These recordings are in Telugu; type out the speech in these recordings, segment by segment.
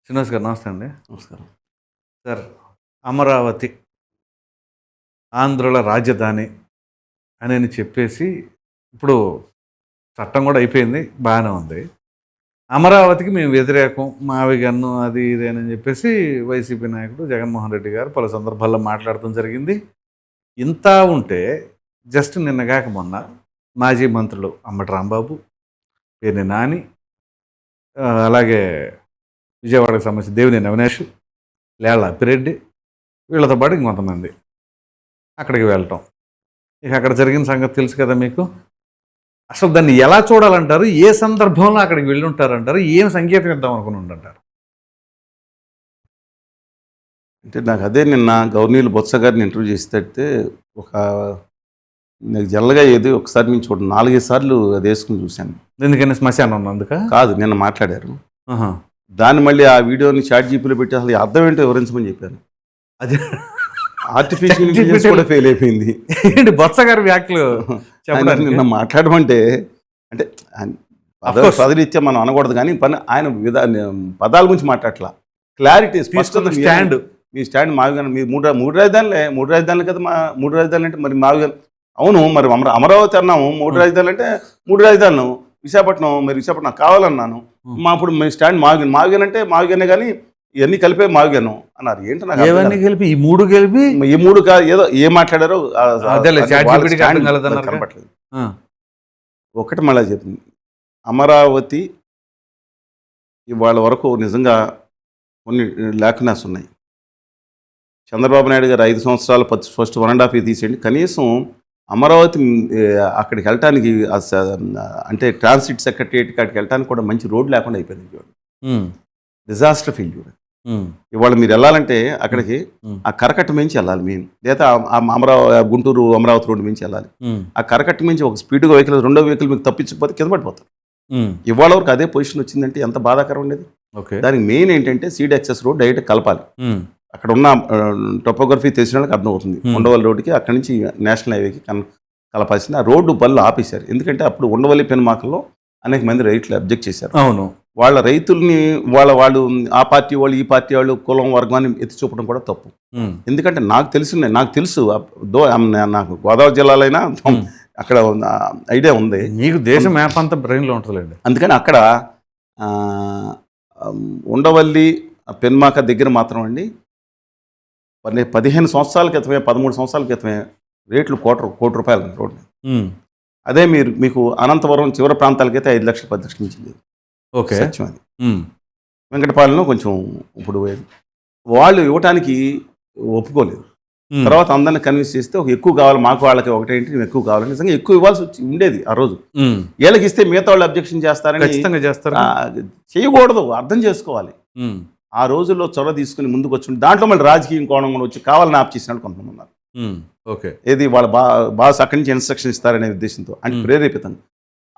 శ్రీనివాస్ గారు నమస్తే అండి. నమస్కారం. సార్, అమరావతి ఆంధ్రుల రాజధాని అని చెప్పేసి ఇప్పుడు చట్టం కూడా అయిపోయింది, బాగానే ఉంది. అమరావతికి మేము వ్యతిరేకం, మావి గన్ను అది ఇది అని చెప్పేసి వైసీపీ నాయకుడు జగన్మోహన్ రెడ్డి గారు పలు సందర్భాల్లో మాట్లాడటం జరిగింది. ఇంత ఉంటే జస్ట్ నిన్నగాక మొన్న మాజీ మంత్రులు అంబటి రాంబాబు, పేర్ని నాని, అలాగే విజయవాడకు సంబంధించి దేవినేని అవినాష్, లేళ్ల అప్పిరెడ్డి, వీళ్ళతో పాటు ఇంకొంతమంది అక్కడికి వెళ్ళటం. ఇక అక్కడ జరిగిన సంగతి తెలుసు కదా మీకు. అసలు దాన్ని ఎలా చూడాలంటారు? ఏ సందర్భంలో అక్కడికి వెళ్ళి ఉంటారంటారు? ఏం సంకేతం ఇద్దాం అనుకుని ఉంటారు? అంటే నాకు అదే నిన్న గవర్నీలు బొత్స గారిని ఇంటర్వ్యూ చేస్తే ఒక నాకు జల్లగా ఏది ఒకసారి నేను చూడండి 4-5 సార్లు అది వేసుకుని చూశాను. ఎందుకని శ్మశానం ఉన్నందుక కాదు, నిన్న మాట్లాడారు. దాన్ని మళ్ళీ ఆ వీడియోని చాట్ జీపీలో పెట్టి అసలు అర్థం ఏంటో వివరించమని చెప్పాను. అది ఆర్టిఫిషియల్ ఇంటెలిజెన్స్ కూడా ఫెయిల్ అయిపోయింది. ఏంటి బొత్స గారి వ్యాఖ్యలు నిన్న మాట్లాడమంటే అంటే పదరీత్యా మనం అనకూడదు, కానీ ఆయన పదాల గురించి మాట్లాడట్లా. క్లారిటీ స్పష్టత. స్టాండ్, మీ స్టాండ్ మావిగాను. మీ మూడు రాజధానులే కదా. మూడు రాజధానులు అంటే మరి మావిగాను. అవును, మరి అమరావతి అన్నాము. 3 రాజధానులు అంటే 3 రాజధానులు. విశాఖపట్నం కావాలన్నాను. అప్పుడు మీ స్టాండ్ మావిగాను అంటే మావిగానే, కానీ ఇవన్నీ కలిపే మావిగాను అన్నారు. ఏంటి నాకు కలిపి ఈ మూడు ఏదో ఏం మాట్లాడారో కనపట్లేదు. ఒకటి మళ్ళీ చెప్పింది, అమరావతి ఇవాళ వరకు నిజంగా కొన్ని లాక్నెస్ ఉన్నాయి. చంద్రబాబు నాయుడు గారు 5 సంవత్సరాలు ఫస్ట్ 1.5 years తీసేయండి, కనీసం అమరావతి అక్కడికి వెళ్ళటానికి అంటే ట్రాన్సిట్ సెక్రటరియట్ అక్కడికి వెళ్ళటానికి కూడా మంచి రోడ్ లేకుండా అయిపోయింది. Disaster failure. ఇవాళ మీరు వెళ్ళాలంటే అక్కడికి ఆ కరకట్ట మించి వెళ్ళాలి మెయిన్, లేదా గుంటూరు అమరావతి రోడ్డు మించి వెళ్ళాలి. ఆ కరకట్ట మించి ఒక స్పీడ్గా వెహికల్, 2వ వెహికల్ మీకు తప్పించకపోతే కింద పడిపోతారు. ఇవాళ వరకు అదే పొజిషన్ వచ్చిందంటే ఎంత బాధాకరం ఉండేది. దానికి మెయిన్ ఏంటంటే సీడ్ యాక్సెస్ రోడ్ డైరెక్ట్ కలపాలి. అక్కడ ఉన్న టోపోగ్రఫీ తెలిసిన వాళ్ళకి అర్థమవుతుంది. ఉండవల్లి రోడ్డుకి అక్కడి నుంచి నేషనల్ హైవేకి కలపాల్సింది. ఆ రోడ్డు పనులు ఆపేశారు. ఎందుకంటే అప్పుడు ఉండవల్లి పెనుమాకల్లో అనేక మంది రైతులు అబ్జెక్ట్ చేశారు. అవును, వాళ్ళ రైతుల్ని వాళ్ళు ఆ పార్టీ వాళ్ళు, ఈ పార్టీ వాళ్ళు, కులం వర్గాన్ని ఎత్తి చూపడం కూడా తప్పు. ఎందుకంటే నాకు తెలుసు నాకు గోదావరి జిల్లాలైనా అక్కడ ఐడియా ఉంది. మీకు దేశం మ్యాప్ అంతా బ్రెయిన్లో ఉంటుందండి. అందుకని అక్కడ ఉండవల్లి పెన్మాక దగ్గర మాత్రం అండి 15 సంవత్సరాల క్రితమే, 13 సంవత్సరాల క్రితమే రేట్లు కోటి రూపాయలు రోడ్డు. అదే మీకు అనంతపురం చివరి ప్రాంతాలకైతే 5 లక్షలు 10 లక్షల నుంచి లేదు. ఓకే, సత్యం అది. వెంకటపాలెంలో కొంచెం ఇప్పుడు వాళ్ళు ఇవ్వటానికి ఒప్పుకోలేదు. తర్వాత అందరిని కన్విన్స్ చేస్తే ఎక్కువ కావాలి మాకు, వాళ్ళకి ఒకటేంటి ఎక్కువ కావాలి. నిజంగా ఎక్కువ ఇవ్వాల్సి ఉండేది ఆ రోజు. వీళ్ళకి ఇస్తే మిగతా వాళ్ళు అబ్జెక్షన్ చేస్తారని చేయకూడదు, అర్థం చేసుకోవాలి. ఆ రోజుల్లో చొరవ తీసుకుని ముందుకు వచ్చి దాంట్లో మళ్ళీ రాజకీయం కోణం కూడా వచ్చి కావాలని ఆప్ చేసినట్టు కొంతమంది ఉన్నారు. ఓకే, ఏది వాళ్ళ బాస్ అక్కడి నుంచి ఇన్స్ట్రక్షన్ ఇస్తారనే ఉద్దేశంతో అంటే ప్రేరేపితంగా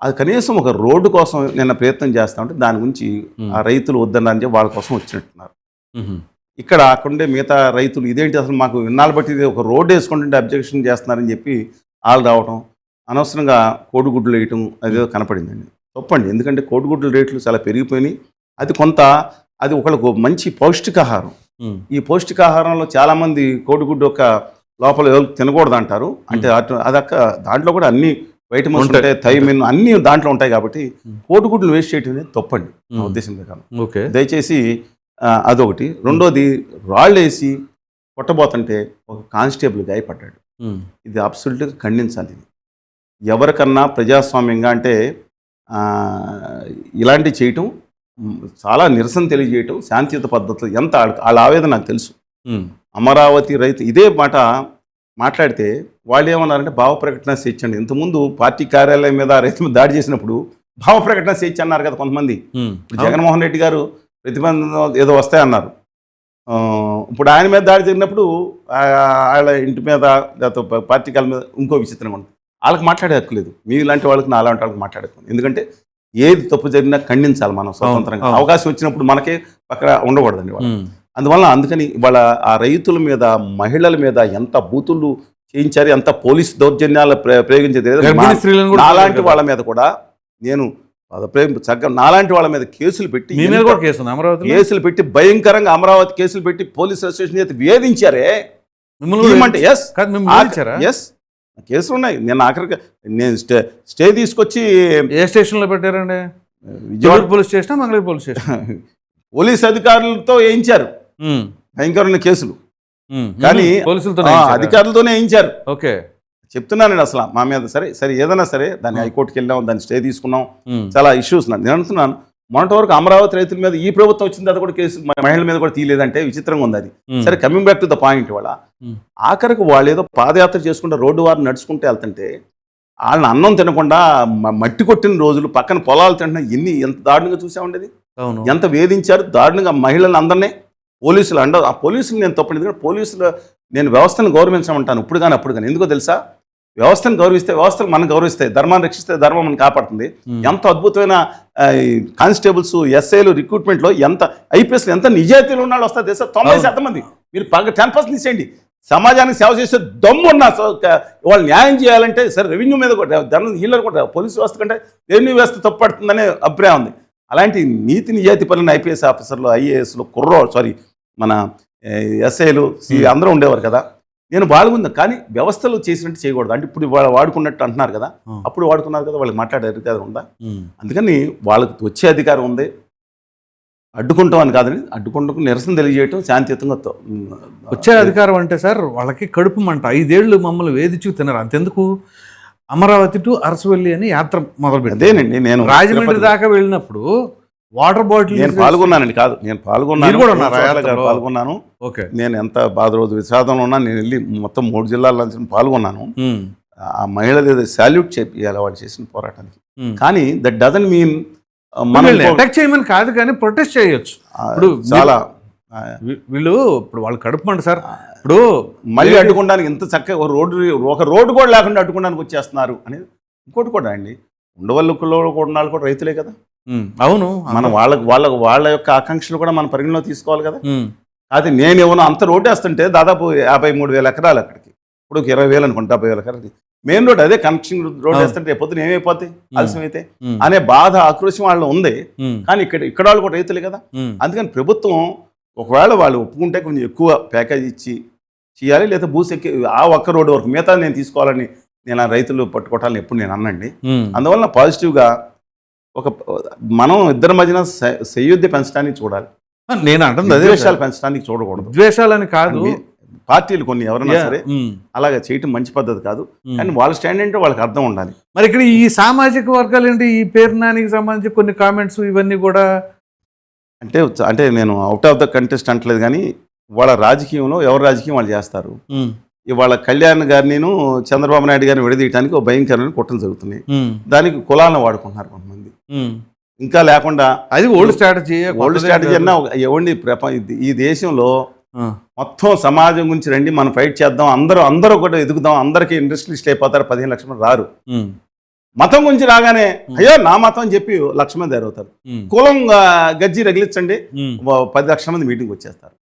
అది కనీసం ఒక రోడ్డు కోసం నిన్న ప్రయత్నం చేస్తా ఉంటే దాని గురించి ఆ రైతులు వద్దన్నారని చెప్పి వాళ్ళ కోసం వచ్చినట్టున్నారు. ఇక్కడ అక్కడుండే మిగతా రైతులు ఇదేంటి అసలు మాకు విన్నాళ్ళు బట్టి ఒక రోడ్డు వేసుకుంటుంటే అబ్జెక్షన్ చేస్తున్నారని చెప్పి వాళ్ళు రావటం, అనవసరంగా కోడిగుడ్లు వేయటం అదేదో కనపడిందండి. తప్పండి. ఎందుకంటే కోడిగుడ్ల రేట్లు చాలా పెరిగిపోయినాయి. అది ఒకళ్ళకు మంచి పౌష్టికాహారం. ఈ పౌష్టికాహారంలో చాలామంది కోడిగుడ్డు ఒక లోపల తినకూడదు అంటారు. అంటే అదక్క దాంట్లో కూడా అన్ని వైటమిన్స్ ఉంటాయి, థైమిన్ అన్నీ దాంట్లో ఉంటాయి. కాబట్టి కోడిగుడ్లు వేస్ట్ చేయడం అనేది తప్పండి నా ఉద్దేశం ప్రకారం. ఓకే, దయచేసి అదొకటి. రెండోది, రాళ్ళు వేసి కొట్టబోతుంటే ఒక కానిస్టేబుల్ గాయపడ్డాడు. ఇది అబ్సల్యూట్గా ఖండించాలి. ఎవరికన్నా ప్రజాస్వామ్యంగా అంటే ఇలాంటివి చేయటం, చాలా నిరసన తెలియజేయటం, శాంతియుత పద్ధతులు ఎంత వాళ్ళ ఆవేదన నాకు తెలుసు. అమరావతి రైతు ఇదే మాట మాట్లాడితే వాళ్ళు ఏమన్నారంటే భావ ప్రకటన స్వేచ్ఛ అండి. ఇంతకుముందు పార్టీ కార్యాలయం మీద రైతు మీద దాడి చేసినప్పుడు భావ ప్రకటన స్వేచ్ఛ అన్నారు కదా కొంతమంది. ఇప్పుడు జగన్మోహన్ రెడ్డి గారు ప్రతిబంధం ఏదో వస్తాయన్నారు. ఇప్పుడు ఆయన మీద దాడి జరిగినప్పుడు వాళ్ళ ఇంటి మీద లేకపోతే పార్టీ కాల మీద ఇంకో విచిత్రంగా ఉంటుంది. వాళ్ళకి మాట్లాడే హక్కు లేదు. మీ ఇలాంటి వాళ్ళకి నా అలాంటి వాళ్ళకి మాట్లాడకు. ఎందుకంటే ఏది తప్పు జరిగినా ఖండించాలి మనం స్వతంత్రంగా. అవకాశం వచ్చినప్పుడు మనకే పక్కన ఉండకూడదండి వాళ్ళు. అందుకని వాళ్ళ ఆ రైతుల మీద, మహిళల మీద ఎంత బూతులు చేయించారు, ఎంత పోలీసు దౌర్జన్యాలు ప్రయోగించేది. అలాంటి వాళ్ళ మీద కూడా నేను పదప్రేమ చక్కగా నాలాంటి వాళ్ళ మీద కేసులు పెట్టి మీ మీద కూడా కేసు ఉంది అమరావతిలో? కేసులు పెట్టి భయంకరంగా అమరావతి కేసులు పెట్టి పోలీస్ స్టేషన్ చేతి వేధించారే. మిమ్మల్ని ఎస్ కాదు, మిమ్మల్ని వేధించారా? ఎస్ కేసులు ఉన్నాయి. నేను ఆఖరికి నేను స్టే తీసుకొచ్చి ఏ స్టేషన్లో పెట్టారండి? Vijayawada police station, Mangalagiri police station? Police అధికారులతో వేయించారు భయంకరమైన కేసులు, కానీ పోలీసులతో అధికారులతోనే వేయించారు. ఓకే, చెప్తున్నాను నేను అసలు మా మీద సరే ఏదైనా సరే దాన్ని హైకోర్టుకి వెళ్ళాం, దాన్ని స్టే తీసుకున్నాం, చాలా ఇష్యూస్ ఉన్నాయి. నేను అంటున్నాను మొన్నటి వరకు అమరావతి రైతుల మీద ఈ ప్రభుత్వం వచ్చిన తర్వాత కూడా కేసు మహిళల మీద కూడా తీయలేదంటే విచిత్రంగా ఉంది అది. సరే, coming back to the point, వాళ్ళ ఆఖరికి వాళ్ళు ఏదో పాదయాత్ర చేసుకుంటే రోడ్డు వారు నడుచుకుంటే వెళ్తుంటే వాళ్ళని అన్నం తినకుండా మట్టి కొట్టిన రోజులు, పక్కన పొలాలు తింటున్నా ఎంత దారుణంగా చూసామండి. ఎంత వేధించారు దారుణంగా మహిళలను అందరినీ. పోలీసులు ఆ పోలీసులు నేను తప్పని, ఎందుకంటే పోలీసులు నేను వ్యవస్థను గౌరవించమంటాను ఇప్పుడు కానీ అప్పుడు కానీ. ఎందుకో తెలుసా, వ్యవస్థను గౌరవిస్తే వ్యవస్థలు మనం గౌరవిస్తాయి, ధర్మాన్ని రక్షిస్తే ధర్మం మనం కాపాడుతుంది. ఎంత అద్భుతమైన కానిస్టేబుల్స్, ఎస్ఐలు రిక్రూట్మెంట్లో ఎంత ఐపీఎస్లు ఎంత నిజాయితీలు ఉన్నాళ్ళు వస్తారు తెలుసా? 90% మంది. మీరు 10% తీసేయండి. సమాజానికి సేవ చేసే దమ్మున్న వాళ్ళు న్యాయం చేయాలంటే సరే రెవెన్యూ మీద కూడా ధనం హీలర్ కూడా పోలీసు వ్యవస్థ కంటే రెవెన్యూ వ్యవస్థ తప్పడుతుందనే అభిప్రాయం ఉంది. అలాంటి నీతి నిజాయితీ పనులను ఐపీఎస్ ఆఫీసర్లు, ఐఏఎస్లు, మన ఎస్ఐలు అందరూ ఉండేవారు కదా. నేను బాగుంది, కానీ వ్యవస్థలు చేసినట్టు చేయకూడదు. అంటే ఇప్పుడు వాళ్ళు వాడుకున్నట్టు అంటున్నారు కదా, అప్పుడు వాడుకున్నారు కదా, వాళ్ళకి మాట్లాడే అధికారం ఉందా? అందుకని వాళ్ళకి వచ్చే అధికారం ఉంది. అడ్డుకుంటాం అని కాదని, అడ్డుకుంటూ నిరసన తెలియజేయటం శాంతియుతంగా వచ్చే అధికారం అంటే సార్ వాళ్ళకి కడుపు మంట. 5 ఏళ్ళు మమ్మల్ని వేధించు తిన్నారు. అంతెందుకు, అమరావతి టు అరసవల్లి అని యాత్ర మొదలుపెట్టాను. అదేనండి, నేను రాజమండ్రి దాకా వెళ్ళినప్పుడు వాటర్ బాటిల్ నేను పాల్గొన్నానండి. కాదు, నేను పాల్గొన్నాను. ఓకే, నేను ఎంత బాధ రోజు విషాదంలో ఉన్నా నేను వెళ్ళి మొత్తం 3 జిల్లాల నుంచి పాల్గొన్నాను. ఆ మహిళలు సాల్యూట్ చేయాలి వాళ్ళు చేసిన పోరాటానికి. కానీ దట్ డజంట్ మీన్ మనం అటాక్ చేయమని కాదు, కానీ ప్రొటెస్ట్ చేయొచ్చు. ఇప్పుడు చాలా వీళ్ళు ఇప్పుడు వాళ్ళు కడుపుమంట సార్. ఇప్పుడు మళ్ళీ అడ్డుకోవడానికి ఇంత చక్కగా ఒక రోడ్డు కూడా లేకుండా అడ్డుకోవడానికి వచ్చేస్తున్నారు అనేది. ఇంకోటి కూడా అండి, ఉండవల్లిలో కూడా కూడా రైతులే కదా. అవును, మనం వాళ్ళ యొక్క ఆకాంక్షలు కూడా మనం పరిగణలో తీసుకోవాలి కదా. అది నేను ఏమన్నా అంత రోడ్డు వేస్తుంటే దాదాపు 53,000 ఎకరాలు అక్కడికి, ఇప్పుడు 20,000 అనుకుంటా, 50,000 ఎకరాలకి మెయిన్ రోడ్, అదే కనెక్షన్ రోడ్ వేస్తుంటే పొద్దున ఏమైపోతాయి ఆలస్యం అయితే అనే బాధ, ఆక్రోశం వాళ్ళు ఉంది. కానీ ఇక్కడ వాళ్ళు కూడా రైతులే కదా. అందుకని ప్రభుత్వం ఒకవేళ వాళ్ళు ఒప్పుకుంటే కొంచెం ఎక్కువ ప్యాకేజ్ ఇచ్చి చేయాలి, లేదా భూసెక్కి ఆ ఒక్క రోడ్డు వరకు మిగతా నేను తీసుకోవాలని నేను ఆ రైతులు పట్టుకోవటాలని ఎప్పుడు నేను అన్నండి. అందువల్ల పాజిటివ్గా మనం ఇద్దరి మధ్యన సయోధ్య పెంచడానికి చూడాలి. నేను అంటుంది ద్వేషాలు పెంచడానికి చూడకూడదు. ద్వేషాలని కాదు, పార్టీలు కొన్ని ఎవరైనా సరే అలాగే చేయటం మంచి పద్ధతి కాదు. కానీ వాళ్ళ స్టాండ్ ఏంటో వాళ్ళకి అర్థం ఉండాలి. మరి ఇక్కడ ఈ సామాజిక వర్గాలు ఏంటి, ఈ పేరునానికి సంబంధించి కొన్ని కామెంట్స్ ఇవన్నీ కూడా అంటే నేను అవుట్ ఆఫ్ ద కంటెస్ట్ అంటలేదు, కానీ వాళ్ళ రాజకీయంలో ఎవరు రాజకీయం వాళ్ళు చేస్తారు. ఇవాళ కళ్యాణ్ గారిని చంద్రబాబు నాయుడు గారిని విడదీయడానికి ఒక భయంకరమైన కుట్రలు జరుగుతున్నాయి. దానికి కులాలను వాడుకుంటున్నారు కొంతమంది. ఇంకా లేకుండా అది ఓల్డ్ స్ట్రాటజీ అన్నా ఇవ్వండి. ఈ దేశంలో మొత్తం సమాజం గురించి రండి, మనం ఫైట్ చేద్దాం, అందరూ కూడా ఎదుగుదాం, అందరికీ ఇండస్ట్రియలిస్ట్ అయిపోతారు, 15 లక్షల మంది రారు. మతం గురించి రాగానే అయ్యో నా మతం అని చెప్పి 1,00,000 మంది అవుతారు. కులం గజ్జి రగిలించండి, 10 లక్షల మంది మీటింగ్ వచ్చేస్తారు.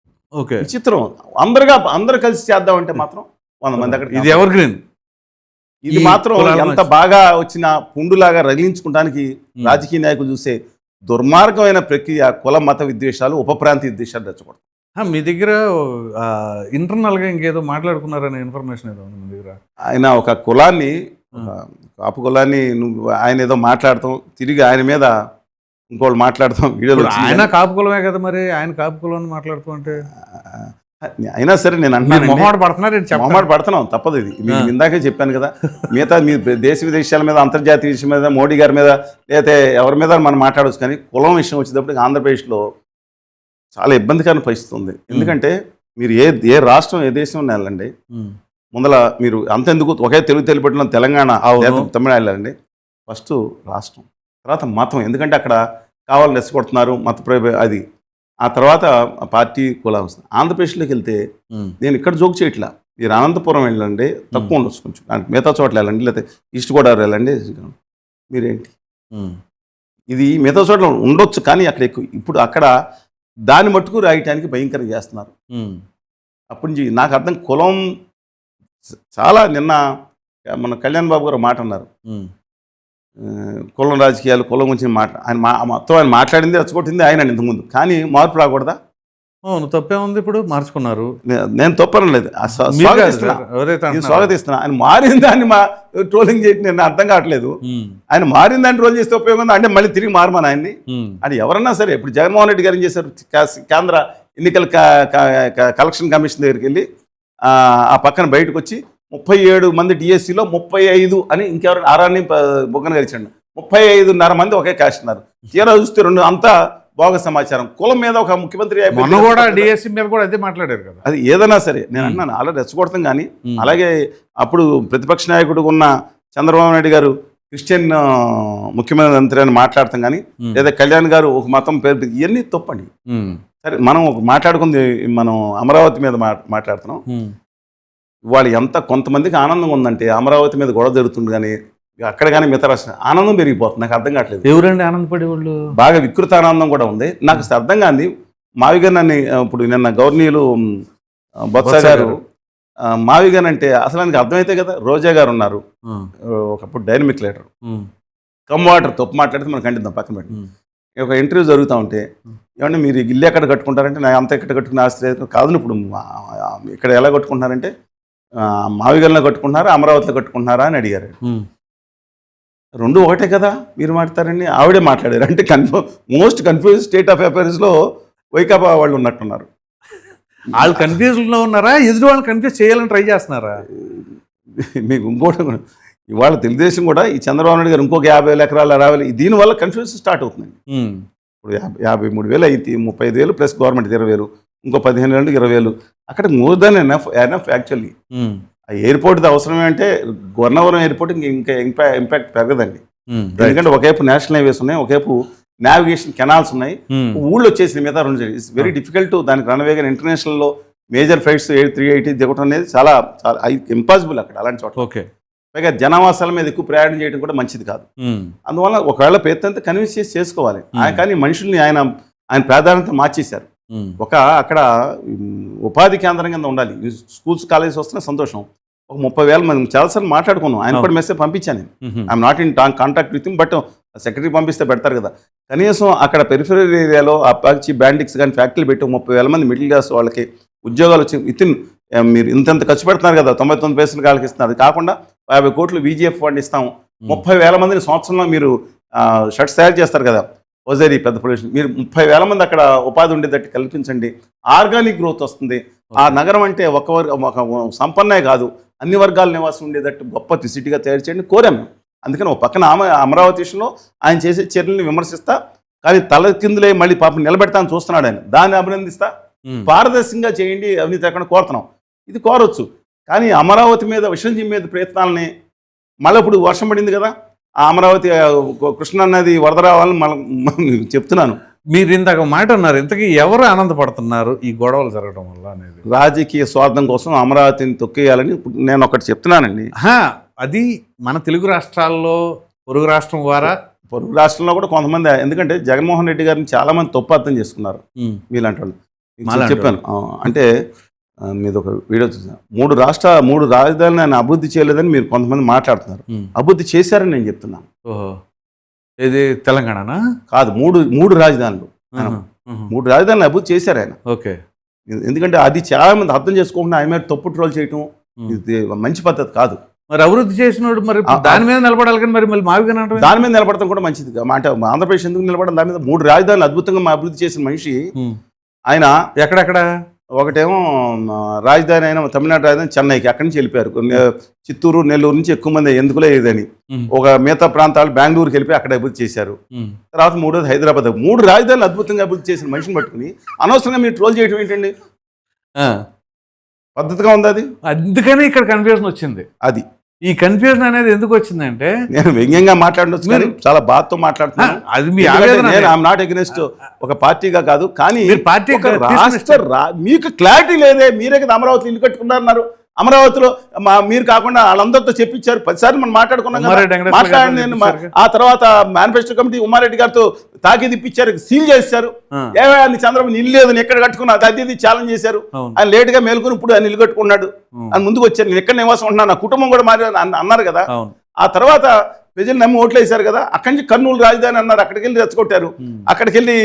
విచిత్రం. అందరూ కలిసి చేద్దామంటే మాత్రం 100 మంది అక్కడ. ఇది ఎవర్ గ్రీన్. ఇది మాత్రం ఎంత బాగా వచ్చిన పుండులాగా రగిలించుకోవడానికి రాజకీయ నాయకులు చూసే దుర్మార్గమైన ప్రక్రియ కుల మత విద్వేషాలు, ఉప ప్రాంతీయ విద్వేషాలు రెచ్చగొడతారు. మీ దగ్గర ఇంటర్నల్గా ఇంకేదో మాట్లాడుకున్నారనే ఇన్ఫర్మేషన్ ఏదో ఉంది మీ దగ్గర. ఆయన ఒక కులాన్ని, కాపు కులాన్ని ఆయన ఏదో మాట్లాడతాం, తిరిగి ఆయన మీద ఇంకోళ్ళు మాట్లాడతాం వీడియోలో. ఆయన కాపు కులమే కదా, మరి ఆయన కాపు కులం మాట్లాడుతూ అంటే అయినా సరే నేను అంటున్నాను, మొహమాట పడుతున్నాం, తప్పదు. ఇది మీకు ఇందాకే చెప్పాను కదా. మిగతా మీ దేశ విదేశాల మీద, అంతర్జాతీయ విషయం మీద, మోడీ గారి మీద, లేకపోతే ఎవరి మీద మనం మాట్లాడవచ్చు. కానీ కులం విషయం వచ్చేటప్పటికి ఆంధ్రప్రదేశ్లో చాలా ఇబ్బందికరమైన పరిస్థితి ఉంది. ఎందుకంటే మీరు ఏ రాష్ట్రం, ఏ దేశం వెళ్ళండి, ముందల మీరు అంతెందుకు ఒకే తెలుగు తెలిపెట్టిన తెలంగాణ, తమిళనాడు వెళ్ళండి, ఫస్ట్ రాష్ట్రం, తర్వాత మతం. ఎందుకంటే అక్కడ కావాలని రెచ్చగొడుతున్నారు మత అది. ఆ తర్వాత పార్టీ కులం వస్తుంది. ఆంధ్రప్రదేశ్లోకి వెళ్తే నేను ఇక్కడ జోక్ చేయట్లా, మీరు అనంతపురం వెళ్ళండి, తక్కువ ఉండొచ్చు కొంచెం, మిగతా చోట్ల వెళ్ళండి, లేకపోతే ఈస్ట్ గోదావరి వెళ్ళండి, మీరేంటి ఇది మిగతా చోట్ల ఉండొచ్చు, కానీ అక్కడ ఎక్కువ. ఇప్పుడు అక్కడ దాన్ని మట్టుకు రాయటానికి భయంకరంగా చేస్తున్నారు. అప్పటి నుంచి నాకు అర్థం, కులం చాలా నిన్న మన కళ్యాణ్ బాబు గారు మాట అన్నారు, కులం రాజకీయాలు కులం గురించి మొత్తం ఆయన మాట్లాడింది రెచ్చగొట్టింది ఆయన ఇంతకుముందు. కానీ మార్పు రాకూడదా? అవును, తప్పేముంది, ఇప్పుడు మార్చుకున్నారు. నేను తప్పనలేదు, స్వాగతిస్తున్నా. ఆయన మారిన దాన్ని ట్రోలింగ్ చేయడం నేను అర్థం కావట్లేదు. ఆయన మారిన దాన్ని ట్రోల్ చేస్తే ఉపయోగం అంటే మళ్ళీ తిరిగి మారమని ఆయన్ని. అని ఎవరన్నా సరే, ఇప్పుడు జగన్మోహన్ రెడ్డి గారు ఏం చేశారు, కేంద్ర ఎన్నికల కలెక్షన్ కమిషన్ దగ్గరికి వెళ్ళి ఆ పక్కన బయటకు వచ్చి 37 మంది డిఎస్సిలో 35 అని ఇంకెవరు ఆరాన్ని బొగ్గన గరిచాడు, 35.5 మంది ఒకే క్యాస్ట్ ఉన్నారు. తీరా చూస్తే అంతా బాగా సమాచారం. కులం మీద ఒక ముఖ్యమంత్రి డిఎస్సి మీద కూడా అదే మాట్లాడారు కదా. అది ఏదైనా సరే నేను అన్నాను అలా రెచ్చగొడతాం. కానీ అలాగే అప్పుడు ప్రతిపక్ష నాయకుడు ఉన్న చంద్రబాబు నాయుడు గారు క్రిస్టియన్ ముఖ్యమంత్రి అని మాట్లాడతాం. కానీ లేదా కళ్యాణ్ గారు ఒక మతం పేరు, ఇవన్నీ తప్పండి. సరే, మనం మాట్లాడుకుంది మనం అమరావతి మీద మాట్లాడుతున్నాం. వాళ్ళు ఎంత కొంతమందికి ఆనందంగా ఉందంటే అమరావతి మీద గొడవ జరుగుతుంది, కానీ అక్కడ కానీ మిగతా రాష్ట్రం ఆనందం పెరిగిపోతుంది. నాకు అర్థం కావట్లేదు. ఎవరండి ఆనందపడే వాళ్ళు? బాగా వికృత ఆనందం కూడా ఉంది. నాకు అర్థం కాంది. మావిగన్ అని ఇప్పుడు నిన్న గవర్నీయులు బొత్స గారు మావిగన్ అంటే అసలు ఆయనకి అర్థమైతే కదా. రోజా గారు ఉన్నారు, ఒకప్పుడు డైనమిక్ లీడర్, కమ్ వాటర్ తప్పు మాట్లాడితే మనం ఖండిద్దాం పక్కన పెట్టి. ఒక ఇంటర్వ్యూ జరుగుతూ ఉంటే ఏమంటే మీరు ఇల్లు ఎక్కడ కట్టుకుంటారంటే నాకు అంత ఎక్కడ కట్టుకునే ఆస్తి లేదు కాదు. ఇప్పుడు ఇక్కడ ఎలా కట్టుకుంటున్నారంటే మావిగన్లో కట్టుకుంటున్నారా అమరావతిలో కట్టుకుంటున్నారా అని అడిగారు. రెండు ఒకటే కదా మీరు మాట్లాడారని ఆవిడే మాట్లాడారు. అంటే మోస్ట్ కన్ఫ్యూజ్ స్టేట్ ఆఫ్ అఫైర్స్లో వైకాపా వాళ్ళు ఉన్నట్టున్నారు. వాళ్ళు కన్ఫ్యూజన్లో ఉన్నారా, ఎదురు వాళ్ళు కన్ఫ్యూజ్ చేయాలని ట్రై చేస్తున్నారా? మీకు ఇంకోటి, ఇవాళ తెలుగుదేశం కూడా ఈ చంద్రబాబు నాయుడు గారు ఇంకొక 50,000 ఎకరాలు రావాలి, దీనివల్ల కన్ఫ్యూజన్ స్టార్ట్ అవుతుంది. ఇప్పుడు 53,000 అయితే 35,000 ప్లస్ గవర్నమెంట్ 20,000, ఇంకో 15,000 20,000, అక్కడ మోర్ దాన్ ఎనఫ్ యాక్చువల్లీ. ఆ ఎయిర్పోర్ట్ అవసరమే అంటే గొన్నవరం ఎయిర్పోర్ట్ ఇంకా ఇంపాక్ట్ పెరగదండి. ఎందుకంటే ఒకవైపు నేషనల్ హైవేస్ ఉన్నాయి, ఒకవైపు నావిగేషన్ కెనాల్స్ ఉన్నాయి, ఊళ్ళు వచ్చేసిన మిగతా రెండు. ఇట్స్ వెరీ డిఫికల్ట్ దానికి రన్వే. కానీ ఇంటర్నేషనల్లో మేజర్ ఫ్లైట్స్ 380 దిగటం అనేది చాలా ఇంపాసిబుల్ అక్కడ అలాంటి చోట. ఓకే, పైగా జనావాసాల మీద ఎక్కువ ప్రయాణం చేయడం కూడా మంచిది కాదు. అందువల్ల ఒకవేళ ప్రయత్నంతో కన్విన్స్ చేసి చేసుకోవాలి. కానీ మనుషుల్ని ఆయన ప్రాధాన్యత మార్చేశారు. అక్కడ ఉపాధి కేంద్రం కింద ఉండాలి. స్కూల్స్ కాలేజెస్ వస్తున్నా సంతోషం. ఒక 30,000 మంది చాలాసార్లు మాట్లాడుకున్నాం. ఆయన కూడా మెసేజ్ పంపించాను నేను. I'm not in contact with him, but secretary పంపిస్తే పెడతారు కదా. కనీసం అక్కడ పెరిఫెరల్ ఏరియాలో అపాచి బ్యాండిక్స్ కానీ ఫ్యాక్టరీలు పెట్టి 30,000 మంది మిడిల్ క్లాస్ వాళ్ళకి ఉద్యోగాలు వచ్చి మీరు ఇంత ఖర్చు పెడుతున్నారు కదా, 99 పైసలు కాళ్ళకి ఇస్తున్నారు. అది కాకుండా 50 కోట్లు VGF ఫండ్ ఇస్తాము, 30,000 మందిని సంవత్సరంలో మీరు షర్ట్స్ తయారు చేస్తారు కదా ఓజరీ పెద్ద ప్రొడక్షన్, మీరు 30,000 మంది అక్కడ ఉపాధి ఉండేటట్టు కల్పించండి. ఆర్గానిక్ గ్రోత్ వస్తుంది. ఆ నగరం అంటే ఒక సంపన్నే కాదు, అన్ని వర్గాల నివాసం ఉండేటట్టు గొప్ప సిటీగా తయారు చేయండి కోరాము. అందుకని ఒక పక్కన అమరావతి విషయంలో ఆయన చేసే చర్యలను విమర్శిస్తా, కానీ తల కిందులే మళ్ళీ పాపం నిలబెడతాను చూస్తున్నాడు ఆయన. దాన్ని అభినందిస్తా. పారదర్శకంగా చేయండి, అవినీతి లేకుండా కోరుతున్నాం. ఇది కోరొచ్చు. కానీ అమరావతి మీద విషయం మీద ప్రయత్నాలని మళ్ళీ ఇప్పుడు వర్షం పడింది కదా, ఆ అమరావతి కృష్ణా నది వరద రావాలని మళ్ళీ చెప్తున్నాను. మీరు ఇందాక మాట అన్నారు, ఇంతకీ ఎవరు ఆనందపడుతున్నారు ఈ గొడవలు జరగడం వల్ల అనేది? రాజకీయ స్వార్థం కోసం అమరావతిని తొక్కేయాలని నేను ఒకటి చెప్తున్నానండి. అది మన తెలుగు రాష్ట్రాల్లో పొరుగు రాష్ట్రం ద్వారా, పొరుగు రాష్ట్రంలో కూడా కొంతమంది, ఎందుకంటే జగన్మోహన్ రెడ్డి గారిని చాలా మంది తప్పు అర్థం చేసుకున్నారు మీలాంటి వాళ్ళు. చెప్పాను అంటే మీద ఒక వీడియో చూసాను, 3 రాజధానులు ఆయన అభివృద్ధి చేయలేదని మీరు కొంతమంది మాట్లాడుతున్నారు. అభివృద్ధి చేశారని నేను చెప్తున్నాను. ఇది తెలంగాణనా కాదు, 3 రాజధానులు 3 రాజధానులు అభివృద్ధి చేశారు ఆయన. ఓకే, ఎందుకంటే అది చాలా మంది అర్థం చేసుకోకుండా ఆయన మీద తప్పు ట్రోల్ చేయటం ఇది మంచి పద్ధతి కాదు. మరి అభివృద్ధి చేసినోడు మరి దాని మీద నిలబడాలి, కానీ మరి మావిగా దాని మీద నిలబడటం కూడా మంచిది. అంటే ఆంధ్రప్రదేశ్ ఎందుకు నిలబడడం, దాని మీద 3 రాజధానులు అద్భుతంగా అభివృద్ధి చేసిన మనిషి ఆయన. ఎక్కడెక్కడ? ఒకటేమో రాజధాని అయిన తమిళనాడు రాజధాని చెన్నైకి, అక్కడి నుంచి వెళ్ళిపోయారు. చిత్తూరు నెల్లూరు నుంచి ఎక్కువ మంది ఎందుకులే ఇదని ఒక మిగతా ప్రాంతాలు బెంగళూరుకి వెళ్ళిపోయి అక్కడ అభివృద్ధి చేశారు. తర్వాత 3వది హైదరాబాద్. 3 రాజధానులు అద్భుతంగా అభివృద్ధి చేసిన మనిషిని పట్టుకుని అనవసరంగా మీరు ట్రోల్ చేయడం ఏంటండి? పద్ధతిగా ఉంది అది. అందుకని ఇక్కడ కన్ఫ్యూజన్ వచ్చింది. అది ఈ కన్ఫ్యూజన్ అనేది ఎందుకు వచ్చిందంటే, నేను వ్యంగ్యంగా మాట్లాడవచ్చు కానీ చాలా బాధతో మాట్లాడుతున్నాను. అది మీ ఆవేదన. ఐఎమ్ నాట్ అగెన్స్ట్ ఒక పార్టీగా కాదు, కానీ పార్టీ మీకు క్లారిటీ లేదే. మీరే కదా అమరావతి ఇల్లు కట్టుకున్నారన్నారు. అమరావతిలో మీరు కాకుండా వాళ్ళందరితో చెప్పించారు. 10 సార్లు మనం మాట్లాడుకున్నాం. ఆ తర్వాత మేనిఫెస్టో కమిటీ ఉమ్మారెడ్డి గారితో తాకీదు ఇప్పించారు, సీల్ చేశారు. ఏమైనా చంద్రబాబు ఇల్లు లేదు, ఎక్కడ కట్టుకున్నా అది ఛాలెంజ్ చేశారు. ఆయన లేట్ గా మేలుకుని ఇప్పుడు ఆయన ఇల్లు కట్టుకున్నాడు అని ముందుకు వచ్చారు. నేను ఎక్కడ నివాసం ఉంటున్నా, నా కుటుంబం కూడా మారి అన్నారు కదా. ఆ తర్వాత ప్రజలు నమ్మి ఓట్లు వేశారు కదా, అక్కడి నుంచి కర్నూలు రాజధాని అన్నారు, అక్కడికి వెళ్ళి రెచ్చగొట్టారు. అక్కడికి వెళ్ళి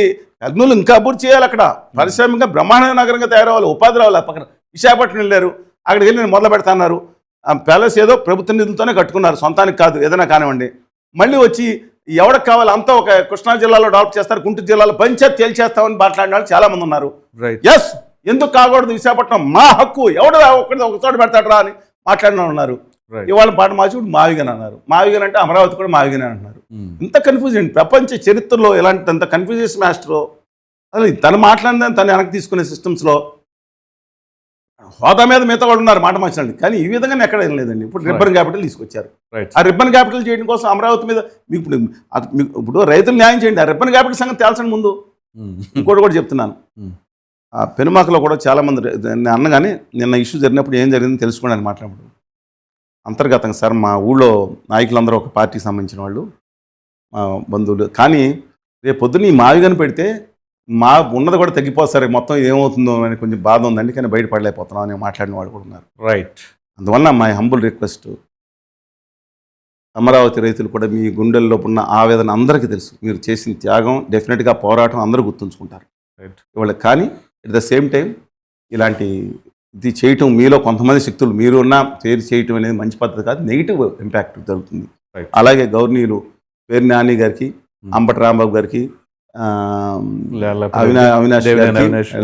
కర్నూలు ఇంకా అభివృద్ధి చేయాలి, అక్కడ పారిశ్రామికంగా బ్రహ్మాండ నగరంగా తయారవ్వాలి, ఉపాధి రావాలి. పక్కన విశాఖపట్నం వెళ్ళారు, అక్కడికి వెళ్ళి నేను మొదలు పెడతా అన్నారు. ఆ ప్యాలెస్ ఏదో ప్రభుత్వ నిధులతోనే కట్టుకున్నారు, సొంతానికి కాదు, ఏదైనా కానివ్వండి. మళ్ళీ వచ్చి ఎవరికి కావాలి అంతా ఒక కృష్ణా జిల్లాలో డెవలప్ చేస్తారు, గుంటూరు జిల్లాలో పంచాయతీ తేల్చేస్తామని మాట్లాడిన వాళ్ళు చాలా మంది ఉన్నారు. ఎస్, ఎందుకు కాకూడదు, విశాఖపట్నం మా హక్కు, ఎవడు ఒక చోట పెడతాడు రా అని మాట్లాడిన ఉన్నారు. ఇవాళ పాట మార్చి ఇప్పుడు మావిగన్ అన్నారు. మావిగన్ అంటే అమరావతి కూడా మావిగన్ అంటున్నారు. ఇంత కన్ఫ్యూజన్ ప్రపంచ చరిత్రలో ఎలాంటి అంత కన్ఫ్యూజెస్ మాస్టరో. అసలు తను మాట్లాడిన తను వెనక్కి తీసుకునే సిస్టమ్స్లో హోదా మీద మిగతా వాళ్ళు ఉన్నారు మాట మార్చండి, కానీ ఈ విధంగా ఎక్కడ ఏం లేదండి. ఇప్పుడు రిబ్బన్ క్యాపిటల్ తీసుకొచ్చారు. ఆ రిబ్బన్ క్యాపిటల్ చేయడం కోసం అమరావతి మీద మీకు ఇప్పుడు రైతులు న్యాయం చేయండి, ఆ రిబ్బన్ క్యాపిటల్ సంగతి తేల్చండి ముందు. ఇంకోటి కూడా చెప్తున్నాను, ఆ పెనుమాకలో కూడా చాలామంది నేను అన్నగానే నిన్న ఇష్యూ జరిగినప్పుడు ఏం జరిగిందని తెలుసుకోవడానికి మాట్లాడు అంతర్గతంగా సార్ మా ఊళ్ళో నాయకులందరూ ఒక పార్టీకి సంబంధించిన వాళ్ళు మా బంధువులు, కానీ రేపు పొద్దున్న ఈ మావిగని పెడితే మా ఉన్నది కూడా తగ్గిపోతుంది సార్, మొత్తం ఏమవుతుందో అని కొంచెం బాధ ఉందండి, కానీ బయటపడలేకపోతున్నాం అని మాట్లాడిన వాళ్ళు కూడా ఉన్నారు. రైట్. అందువల్ల మై హంబుల్ రిక్వెస్ట్, అమరావతి రైతులు కూడా మీ గుండెల్లో ఉన్న ఆవేదన అందరికీ తెలుసు, మీరు చేసిన త్యాగం డెఫినెట్గా పోరాటం అందరూ గుర్తుంచుకుంటారు. రైట్. ఇవాళ కానీ ఎట్ ద సేమ్ టైం ఇలాంటి ఇది చేయటం మీలో కొంతమంది శక్తులు మీరు ఉన్న పేరు చేయటం అనేది మంచి పద్ధతి కాదు, నెగిటివ్ ఇంపాక్ట్ జరుగుతుంది. అలాగే గవర్నీయులు పేరు నాని గారికి, అంబటి రాంబాబు గారికి, అవినాష్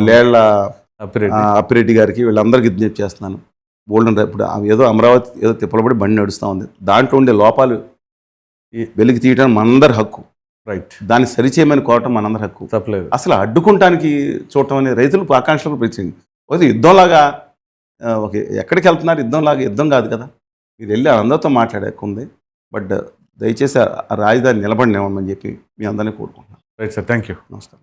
లేళ్ల అప్పిరెడ్డి గారికి, వీళ్ళందరికీ విజ్ఞప్తి చేస్తున్నాను. బోల్డెన్ ఇప్పుడు ఏదో అమరావతి ఏదో తిప్పలబడి బండి నడుస్తూ ఉంది, దాంట్లో ఉండే లోపాలు వెలికి తీయటం మనందరి హక్కు. రైట్. దాన్ని సరిచేయమని కోరటం మనందరి హక్కు. తప్పలేదు. అసలు అడ్డుకుంటానికి చూడటం అనేది రైతులకు ఆకాంక్షలకు పెంచింది. ఒక యుద్ధంలాగా ఎక్కడికి వెళ్తున్నారు, యుద్ధంలాగా యుద్ధం కాదు కదా, మీరు వెళ్ళి అందరితో మాట్లాడేకుంది. బట్ దయచేసి ఆ రాజధాని నిలబడినేమని చెప్పి మీ అందరినీ కోరుకుంటున్నాను. Right sir, thank you. నమస్కారం.